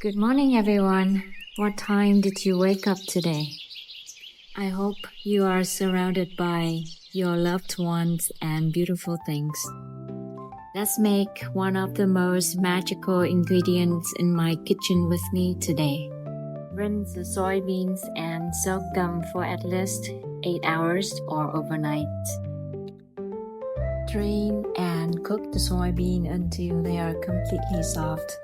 Good morning, everyone. What time did you wake up today? I hope you are surrounded by your loved ones and beautiful things. Let's make one of the most magical ingredients in my kitchen with me today. Rinse the soybeans and soak them for at least 8 hours or overnight. Drain and cook the soybean until they are completely soft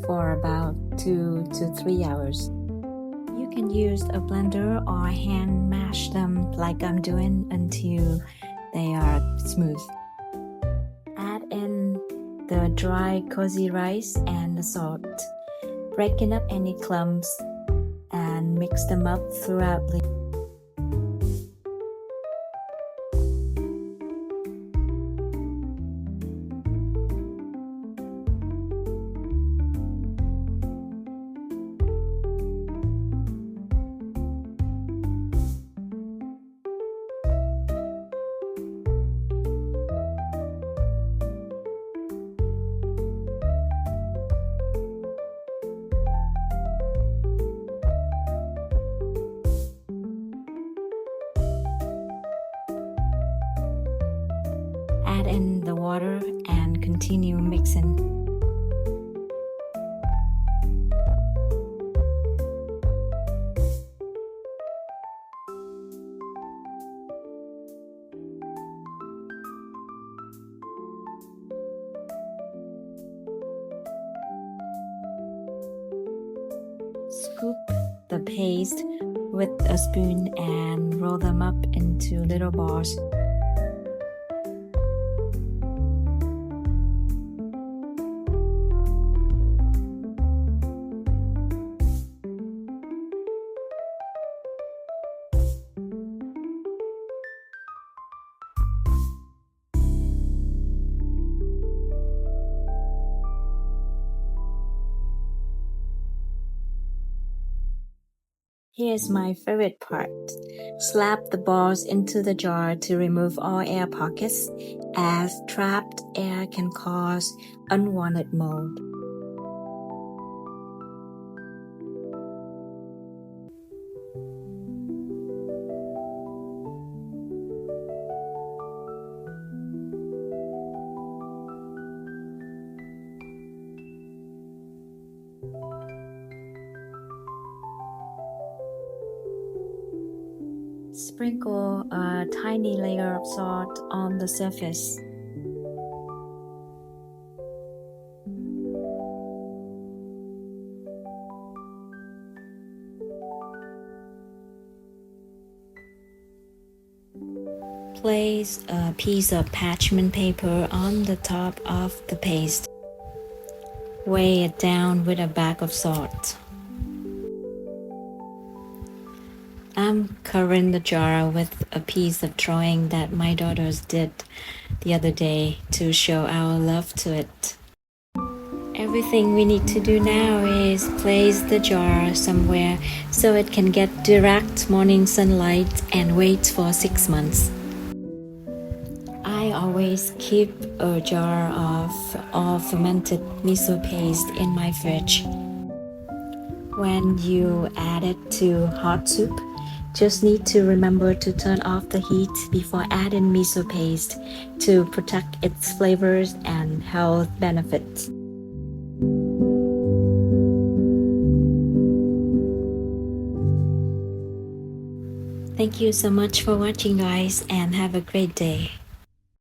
for about 2 to 3 hours. You can use a blender or hand mash them like I'm doing until they are smooth. Add in the dry cozy rice and the salt, breaking up any clumps and mix them up throughout the Add in the water and continue mixing. Scoop the paste with a spoon and roll them up into little balls. Here's my favorite part. Slap the balls into the jar to remove all air pockets, as trapped air can cause unwanted mold. Sprinkle a tiny layer of salt on the surface. Place a piece of parchment paper on the top of the paste. Weigh it down with a bag of salt. I'm covering the jar with a piece of drawing that my daughters did the other day to show our love to it. Everything we need to do now is place the jar somewhere so it can get direct morning sunlight and wait for 6 months. I always keep a jar of all fermented miso paste in my fridge. When you add it to hot soup, just need to remember to turn off the heat before adding miso paste to protect its flavors and health benefits. Thank you so much for watching, guys, and have a great day.